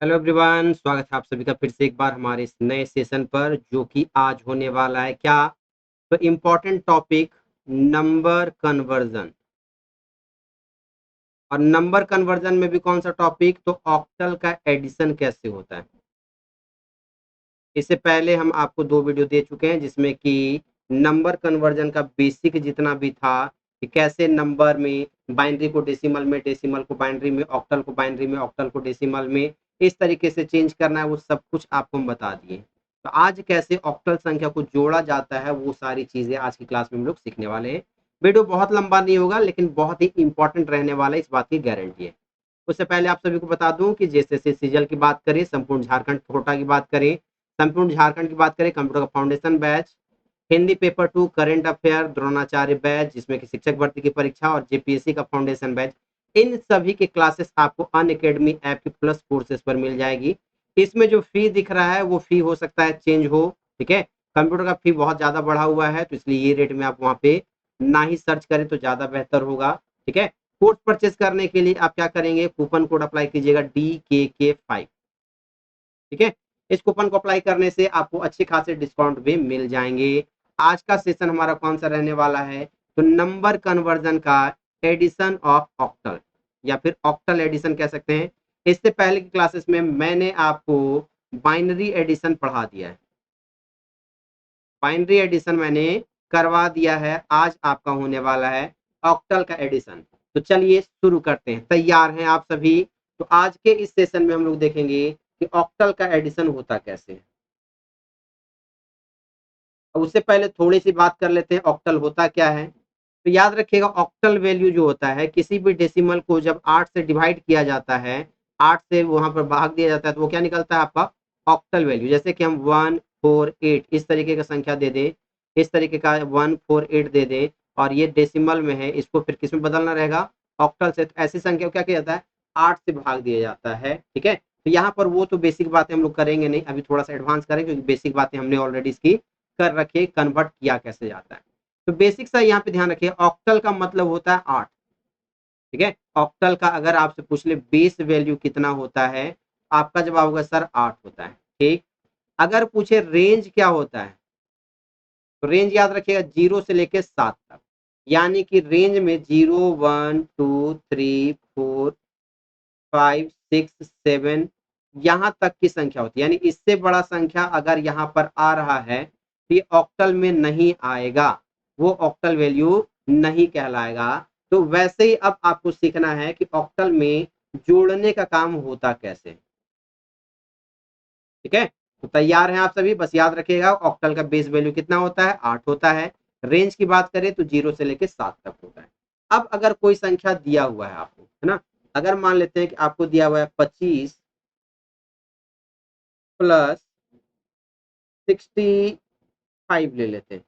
Hello everyone, स्वागत है आप सभी का फिर से एक बार हमारे इस नए सेशन पर, जो कि आज होने वाला है क्या। तो इम्पोर्टेंट टॉपिक नंबर कन्वर्जन। और नंबर कन्वर्जन में भी कौन सा टॉपिक, तो ऑक्टल का एडिशन कैसे होता है। इससे पहले हम आपको 2 वीडियो दे चुके हैं, जिसमें कि नंबर कन्वर्जन का बेसिक जितना भी था कि कैसे नंबर में बाइनरी को डेसिमल में, डेसिमल को बाइनरी में, ऑक्टल को बाइनरी में, ऑक्टल को डेसिमल में इस तरीके से चेंज करना है, वो सब कुछ आपको हम बता दिए। तो आज कैसे ऑक्टल संख्या को जोड़ा जाता है, वो सारी चीजें आज की क्लास में हम लोग सीखने वाले हैं। वीडियो बहुत लंबा नहीं होगा, लेकिन बहुत ही इंपॉर्टेंट रहने वाला है, इस बात की गारंटी है। उससे पहले आप सभी को बता दूं कि जैसे सीजल की बात करें, संपूर्ण झारखंड कोटा की बात करें, संपूर्ण झारखंड की बात करें, कंप्यूटर का foundation batch, Hindi paper 2, current affair, Dronacharya batch जिसमें कि शिक्षक भर्ती की परीक्षा, और जेपीएससी का फाउंडेशन बैच, इन सभी के क्लासेस आपको अनअकैडमी ऐप के प्लस कोर्सेज पर मिल जाएगी। इसमें जो फी दिख रहा है वो फी हो सकता है चेंज हो, ठीक है। कंप्यूटर का फी बहुत ज्यादा बढ़ा हुआ है, तो इसलिए ये रेट में आप वहां पे ना ही सर्च करें तो ज्यादा बेहतर होगा, ठीक है। कोर्स परचेज करने के लिए आप क्या करेंगे, कूपन कोड अप्लाई कीजिएगा DKK5, ठीक है। इस कूपन को अप्लाई करने से आपको अच्छे खासे डिस्काउंट भी मिल जाएंगे। आज का सेशन हमारा कौन सा रहने वाला है, तो नंबर कन्वर्जन का एडिशन ऑफ ऑक्टल, या फिर ऑक्टल एडिशन कह सकते हैं। इससे पहले की क्लासेस में मैंने आपको बाइनरी एडिशन पढ़ा दिया है, बाइनरी एडिशन मैंने करवा दिया है। आज आपका होने वाला है ऑक्टल का एडिशन। तो चलिए शुरू करते हैं, तैयार हैं आप सभी। तो आज के इस सेशन में हम लोग देखेंगे कि ऑक्टल का एडिशन होता कैसे है। उससे पहले थोड़ी सी बात कर लेते हैं ऑक्टल होता क्या है। तो याद रखिएगा, ऑक्टल वैल्यू जो होता है, किसी भी डेसिमल को जब 8 से डिवाइड किया जाता है, 8 से वहां पर भाग दिया जाता है, तो वो क्या निकलता है आपका ऑक्टल वैल्यू। जैसे कि हम 148 इस तरीके का संख्या दे दें, इस तरीके का 148 दे दें, और ये डेसिमल में है, इसको फिर किस में बदलना रहेगा, ऑक्टल से। तो ऐसी संख्या को क्या किया जाता है, 8 से भाग दिया जाता है, ठीक है। तो यहाँ पर वो तो बेसिक बातें हम लोग करेंगे नहीं, अभी थोड़ा सा एडवांस करेंगे, क्योंकि बेसिक बातें हमने ऑलरेडी इसकी कर रखी, कन्वर्ट किया कैसे जाता है। तो बेसिक सा यहाँ पे ध्यान रखिए, ऑक्टल का मतलब होता है 8, ठीक है। ऑक्टल का अगर आपसे पूछ ले बेस वैल्यू कितना होता है, आपका जवाब होगा सर 8 होता है, ठीक। अगर पूछे रेंज क्या होता है, तो रेंज याद रखिएगा 0 से लेके 7 तक, यानी कि रेंज में 0 1 2 3 4 5 6 7 यहाँ तक की संख्या होती है। यानी इससे बड़ा संख्या अगर यहाँ पर आ रहा है, तो ये ऑक्टल में नहीं आएगा, वो ऑक्टल वैल्यू नहीं कहलाएगा। तो वैसे ही अब आपको सीखना है कि ऑक्टल में जोड़ने का काम होता कैसे, ठीक है। तो तैयार हैं आप सभी, बस याद रखिएगा ऑक्टल का बेस वैल्यू कितना होता है, 8 होता है। रेंज की बात करें तो 0 से लेके 7 तक होता है। अब अगर कोई संख्या दिया हुआ है आपको, है ना, अगर मान लेते हैं कि आपको दिया हुआ है 25 प्लस 65 ले लेते हैं,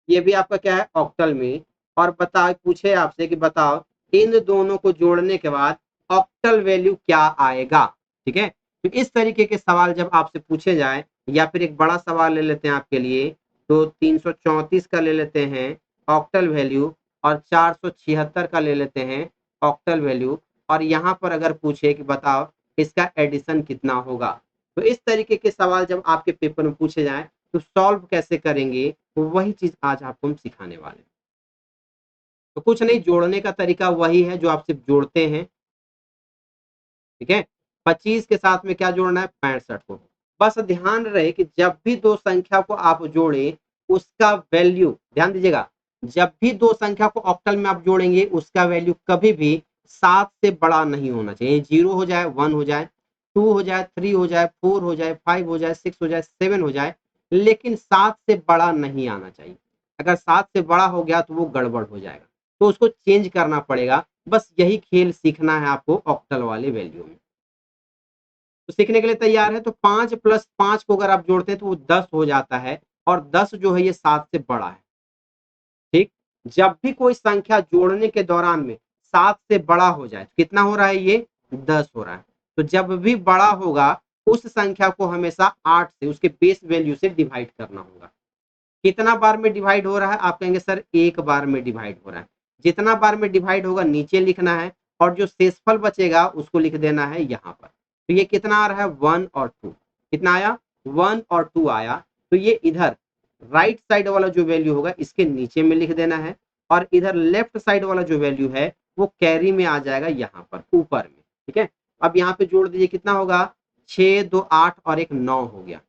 ये भी आपका क्या है, ऑक्टल में। और बताओ, पूछे आपसे कि बताओ इन दोनों को जोड़ने के बाद ऑक्टल वैल्यू क्या आएगा, ठीक है। तो इस तरीके के सवाल जब आपसे पूछे जाए, या फिर एक बड़ा सवाल ले लेते हैं आपके लिए, तो 334 का ले लेते हैं ऑक्टल वैल्यू, और 476 का ले लेते हैं ऑक्टल वैल्यू, और यहाँ पर अगर पूछे कि बताओ इसका एडिशन कितना होगा, तो इस तरीके के सवाल जब आपके पेपर में पूछे जाए तो सॉल्व कैसे करेंगे, तो वही चीज आज आपको हम सिखाने वाले हैं। तो कुछ नहीं, जोड़ने का तरीका वही है जो आप सिर्फ जोड़ते हैं, ठीक है। 25 के साथ में क्या जोड़ना है, 65 को। बस ध्यान रहे कि जब भी दो संख्या को आप जोड़े, उसका वैल्यू ध्यान दीजिएगा, जब भी दो संख्या को ऑक्टल में आप जोड़ेंगे, उसका वैल्यू कभी भी 7 से बड़ा नहीं होना चाहिए। 0 हो जाए, 1 हो जाए, 2 हो जाए, 3 हो जाए, 4 हो जाए, 5 हो जाए, 6 हो जाए, 7 हो जाए, लेकिन 7 से बड़ा नहीं आना चाहिए। अगर 7 से बड़ा हो गया तो वो गड़बड़ हो जाएगा, तो उसको चेंज करना पड़ेगा। बस यही खेल सीखना है आपको ऑक्टल वाले वैल्यू में। तो सीखने के लिए तैयार है, तो 5 प्लस 5 को अगर आप जोड़ते हैं तो वो 10 हो जाता है, और 10 जो है ये 7 से बड़ा है, ठीक। जब भी कोई संख्या जोड़ने के दौरान में 7 से बड़ा हो जाए, कितना हो रहा है, ये 10 हो रहा है। तो जब भी बड़ा होगा, उस संख्या को हमेशा 8 से, उसके बेस वैल्यू से डिवाइड करना होगा। कितना बार में डिवाइड हो रहा है, आप कहेंगे सर एक बार में डिवाइड हो रहा है। जितना बार में डिवाइड होगा नीचे लिखना है, और जो शेषफल बचेगा उसको लिख देना है यहाँ पर। तो ये कितना आ रहा है 1 और 2, कितना आया 1 और 2 आया। तो ये इधर राइट साइड वाला जो वैल्यू होगा इसके नीचे में लिख देना है, और इधर लेफ्ट साइड वाला जो वैल्यू है वो कैरी में आ जाएगा यहाँ पर ऊपर में। ठीक है, अब यहाँ पे जोड़ दीजिए, कितना होगा 6 2 8 और एक 9 हो गया।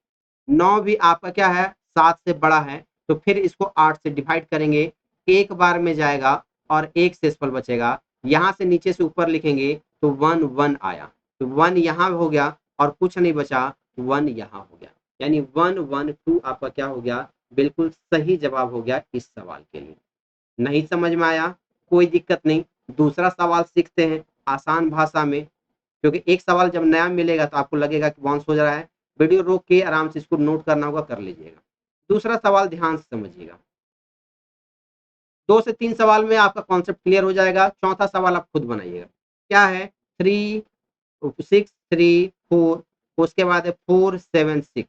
9 भी आपका क्या है 7 से बड़ा है, तो फिर इसको 8 से डिवाइड करेंगे, एक बार में जाएगा और एक शेषफल बचेगा। यहाँ से नीचे से ऊपर लिखेंगे तो 1 1 आया, तो 1 यहाँ हो गया और कुछ नहीं बचा, 1 यहाँ हो गया, यानी 1 1 2 आपका क्या हो गया, बिल्कुल सही जवाब हो गया इस सवाल के लिए। नहीं समझ में आया कोई दिक्कत नहीं, दूसरा सवाल सीखते हैं आसान भाषा में, क्योंकि एक सवाल जब नया मिलेगा तो आपको लगेगा कि बाउंस हो जा रहा है। वीडियो रोक के आराम से इसको नोट करना होगा, कर लीजिएगा। दूसरा सवाल ध्यान से समझिएगा, 2 से 3 सवाल में आपका कॉन्सेप्ट क्लियर हो जाएगा। चौथा सवाल आप खुद बनाइएगा। क्या है 3 6 3 4, उसके बाद है 4 7 6,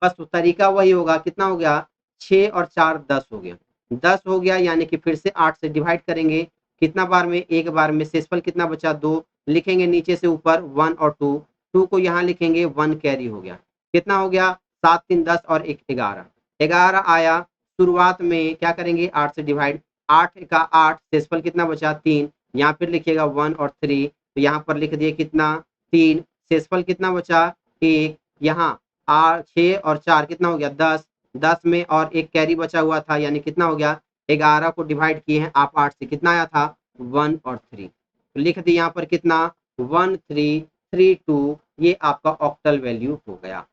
बस तो तरीका वही होगा। कितना हो गया 6 और 4 10 हो गया, 10 हो गया, यानी कि फिर से 8 से डिवाइड करेंगे, कितना बार में, एक बार में, शेषफल कितना बचा 2, लिखेंगे नीचे से ऊपर 1 और 2, 2 को यहाँ लिखेंगे, 1 कैरी हो गया, कितना हो गया 7 3 10 और 1 11, 11 आया। शुरुआत में क्या करेंगे 8 से डिवाइड, 8 का 8, शेषफल कितना बचा 3, यहाँ फिर लिखिएगा 1 और 3, तो यहाँ पर लिख दिए कितना 3, शेषफल कितना बचा 1, यहाँ 6 और 4 कितना हो गया 10, 10 में और एक कैरी बचा हुआ था, यानी कितना हो गया 11 को डिवाइड किए हैं आप 8 से, कितना आया था 1 और 3, तो लिख दिए यहाँ पर कितना 1 3 3 2, ये आपका ऑक्टल वैल्यू हो गया।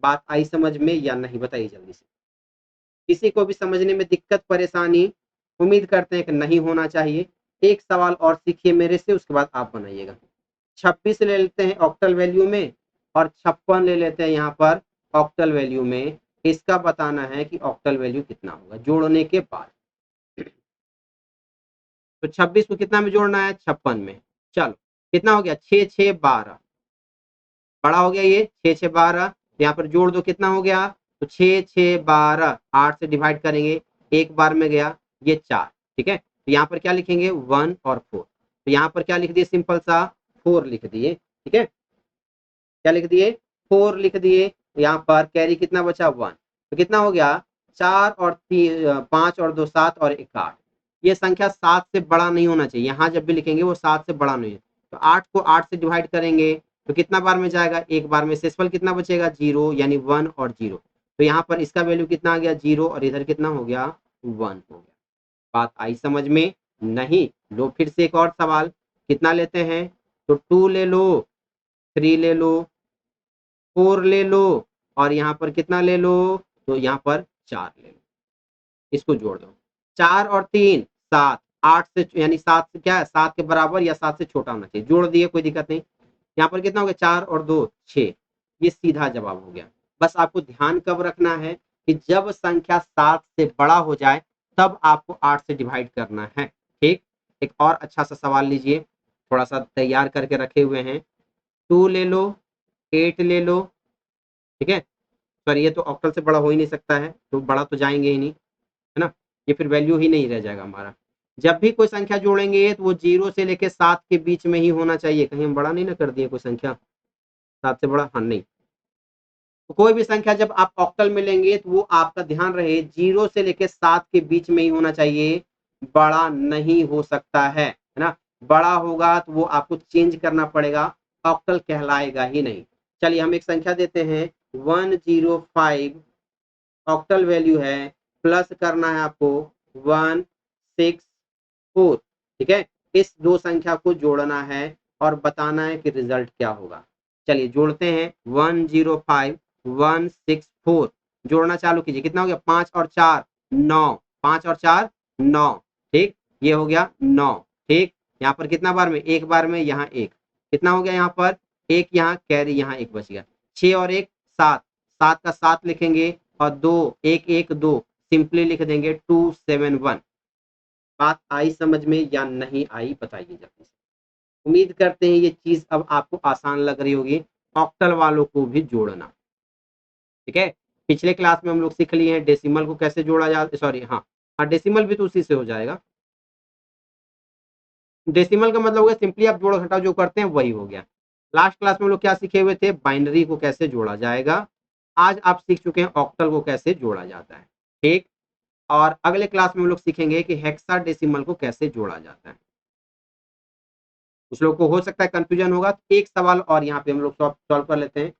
बात आई समझ में या नहीं बताइए जल्दी से। किसी को भी समझने में दिक्कत परेशानी, उम्मीद करते हैं कि नहीं होना चाहिए। एक सवाल और सीखिए मेरे से, उसके बाद आप बनाइएगा। 26 ले लेते हैं ऑक्टल वैल्यू में, और 56 ले लेते हैं यहाँ पर ऑक्टल वैल्यू में। इसका बताना है कि ऑक्टल वैल्यू कितना होगा जोड़ने के बाद। तो 26 को कितना में जोड़ना है 56 में, चलो कितना हो गया 6 6 12, बड़ा हो गया ये 6 6 12, यहाँ पर जोड़ दो, कितना हो गया, तो 6 6 12, 8 से डिवाइड करेंगे, एक बार में गया ये 4, ठीक है, तो यहाँ पर क्या लिखेंगे 1 और 4, तो यहाँ पर क्या लिख दिए सिंपल सा 4 लिख दिए, ठीक है, क्या लिख दिए 4 लिख दिए। यहाँ पर कैरी कितना बचा 1, तो कितना हो गया 4 और 5 और 2 7 और 1 8, ये संख्या 7 से बड़ा नहीं होना चाहिए, यहाँ जब भी लिखेंगे वो 7 से बड़ा नहीं है, तो 8 को 8 से डिवाइड करेंगे तो कितना बार में जाएगा, एक बार में, शेषफल कितना बचेगा 0, यानी 1 और 0, तो यहाँ पर इसका वैल्यू कितना आ गया 0, और इधर कितना हो गया 1 हो गया। बात आई समझ में नहीं, लो फिर से एक और सवाल, कितना लेते हैं, तो 2 ले लो, 3 ले लो, 4 ले लो, और यहाँ पर कितना ले लो, तो यहाँ पर 4 ले लो, इसको जोड़ दो, 4 और 3 7, 8 से, यानी 7 से क्या है 7 के बराबर या 7 से छोटा होना चाहिए, जोड़ दिए कोई दिक्कत नहीं। यहाँ पर कितना हो गया 4 और 2 6, ये सीधा जवाब हो गया। बस आपको ध्यान कब रखना है कि जब संख्या 7 से बड़ा हो जाए तब आपको 8 से डिवाइड करना है, ठीक। एक और अच्छा सा सवाल लीजिए, थोड़ा सा तैयार करके रखे हुए हैं, 2 ले लो, 8 ले लो, ठीक है, पर ये तो ऑक्टल से बड़ा हो ही नहीं सकता है, तो बड़ा तो जाएंगे ही नहीं, है ना, ये फिर वैल्यू ही नहीं रह जाएगा हमारा। जब भी कोई संख्या जोड़ेंगे तो वो 0 से लेके 7 के बीच में ही होना चाहिए, कहीं हम बड़ा नहीं ना कर दिए कोई संख्या 7 से बड़ा, हाँ नहीं। तो कोई भी संख्या जब आप ऑक्टल में लेंगे तो वो आपका ध्यान रहे 0 से लेके 7 के बीच में ही होना चाहिए, बड़ा नहीं हो सकता है ना, बड़ा होगा तो वो आपको चेंज करना पड़ेगा, ऑक्टल कहलाएगा ही नहीं। चलिए हम एक संख्या देते हैं 105, ऑक्टल वैल्यू है, प्लस करना है आपको 164, ठीक है, इस दो संख्या को जोड़ना है और बताना है कि रिजल्ट क्या होगा। चलिए जोड़ते हैं 105 164, जोड़ना चालू कीजिए, कितना हो गया 5 और 4 9, 5 और 4 9, ठीक, ये हो गया 9, ठीक, यहाँ पर कितना बार में, एक बार में, यहाँ एक, कितना हो गया यहाँ पर एक, यहाँ कैरी, यहाँ एक बच गया, 6 और 1 7, 7 का 7 लिखेंगे और 2 1 1 2, सिंपली लिख देंगे 271। बात आई समझ में या नहीं आई बताइए जल्दी से। उम्मीद करते हैं ये चीज अब आपको आसान लग रही होगी, ऑक्टल वालों को भी जोड़ना, ठीक है। पिछले क्लास में हम लोग सीख लिए हैं डेसिमल को कैसे जोड़ा जाए, सॉरी हाँ डेसिमल भी तो उसी से हो जाएगा, डेसिमल का मतलब हो गया सिंपली आप जोड़ घटाव जो करते हैं वही हो गया। लास्ट क्लास में हम लोग क्या सीखे हुए थे, बाइनरी को कैसे जोड़ा जाएगा। आज आप सीख चुके हैं ऑक्टल को कैसे जोड़ा जाता है, ठीक। और अगले क्लास में हम लोग सीखेंगे कि हेक्साडेसिमल को कैसे जोड़ा जाता है। कुछ लोग को हो सकता है कंफ्यूजन होगा, तो एक सवाल और यहाँ पे हम लोग सॉल्व कर लेते हैं।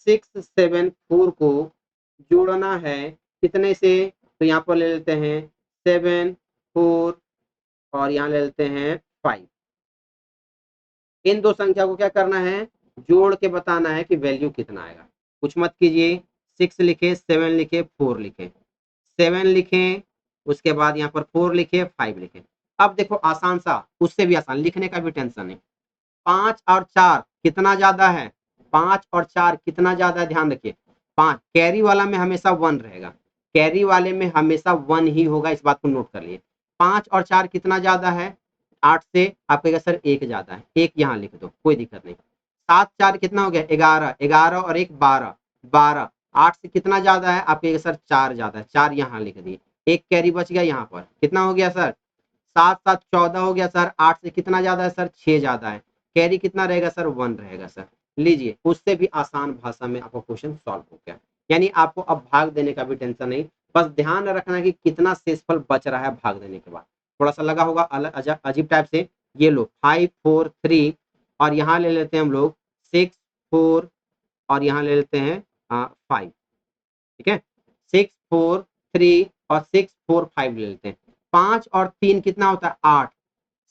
674 को जोड़ना है कितने से, तो यहाँ पर ले लेते हैं 7 4 और यहाँ ले लेते हैं 5। इन दो संख्या को क्या करना है, जोड़ के बताना है कि वैल्यू कितना आएगा। कुछ मत कीजिए, 6 लिखे, 7 लिखे, 4 लिखे, 7 लिखें, उसके बाद यहाँ पर 4 लिखे, 5 लिखे। अब देखो आसान सा, उससे भी आसान, लिखने का भी टेंशन नहीं। 5 और 4 कितना ज्यादा है, 5 और 4 कितना ज्यादा है, ध्यान रखिए। 5 कैरी वाला में हमेशा 1 रहेगा, कैरी वाले में हमेशा 1 ही होगा, इस बात को नोट कर लिए। 5 और 4 कितना ज्यादा है, 8 से। आप कहेगा सर 1 ज्यादा है, 1 यहाँ लिख दो, कोई दिक्कत नहीं। 7 4 कितना हो गया, 11, 11 और 1 12, 12। 8 से कितना ज्यादा है, आप कहेगा सर 4 ज्यादा है, 4 यहाँ लिख दिए। एक कैरी बच गया यहाँ पर, कितना हो गया सर, 7 7 14 हो गया सर। 8 से कितना ज्यादा है सर, 6 ज्यादा है। कैरी कितना रहेगा सर, 1 रहेगा सर। लीजिए, उससे भी आसान भाषा में आपका क्वेश्चन सॉल्व हो गया। यानी आपको अब भाग देने का भी टेंशन नहीं, बस ध्यान रखना कि कितना शेषफल बच रहा है भाग देने के बाद। थोड़ा सा लगा होगा अलग अजीब टाइप से, ये लो 5 4 3 और यहाँ ले लेते हैं हम लोग 6 4 और यहाँ ले लेते हैं 5, ठीक है। 6 4 3 और 6 4 5 ले लेते हैं। 5 और 3 कितना होता है, 8।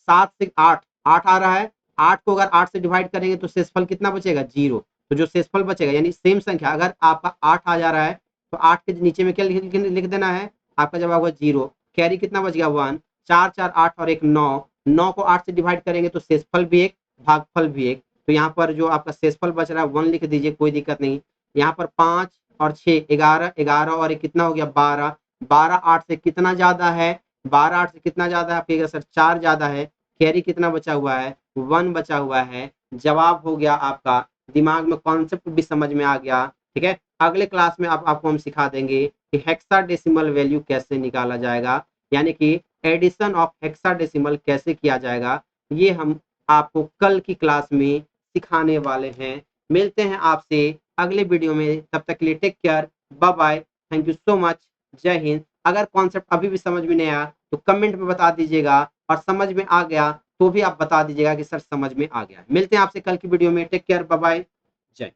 7 से 8 8 आ रहा है, 8 को अगर 8 से डिवाइड करेंगे तो शेषफल कितना बचेगा, 0। तो जो शेषफल बचेगा, यानी सेम संख्या अगर आपका 8 आ जा रहा है तो 8 के नीचे में क्या लिख देना है, आपका जवाब होगा 0। कैरी कितना बच गया, 1। 4 4 8 और 1 9, 9 को 8 से डिवाइड करेंगे तो शेषफल भी 1, भागफल भी 1। तो यहाँ पर जो आपका शेषफल बच रहा है 1 लिख दीजिए, कोई दिक्कत नहीं। यहाँ पर 5 और 6 11, 11 और 1 कितना हो गया, 12। 12 8 से कितना ज्यादा है, 12 8 से कितना ज्यादा है, आपके सर 4 ज्यादा है। कैरी कितना बचा हुआ है, 1 बचा हुआ है। जवाब हो गया आपका, दिमाग में कॉन्सेप्ट भी समझ में आ गया, ठीक है। अगले क्लास में आपको हम सिखा देंगे कि हेक्साडेसिमल वैल्यू कैसे निकाला जाएगा, यानी कि एडिशन ऑफ हेक्साडेसिमल कैसे किया जाएगा। ये हम आपको कल की क्लास में सिखाने वाले हैं। मिलते हैं आपसे अगले वीडियो में, तब तक के लिए take care, bye bye, thank you so much, Jai Hind. अगर कॉन्सेप्ट अभी भी समझ में नहीं आया तो कमेंट में बता दीजिएगा, और समझ में आ गया तो भी आप बता दीजिएगा कि सर समझ में आ गया। मिलते हैं आपसे कल की वीडियो में, टेक केयर, बाय बाय, जय।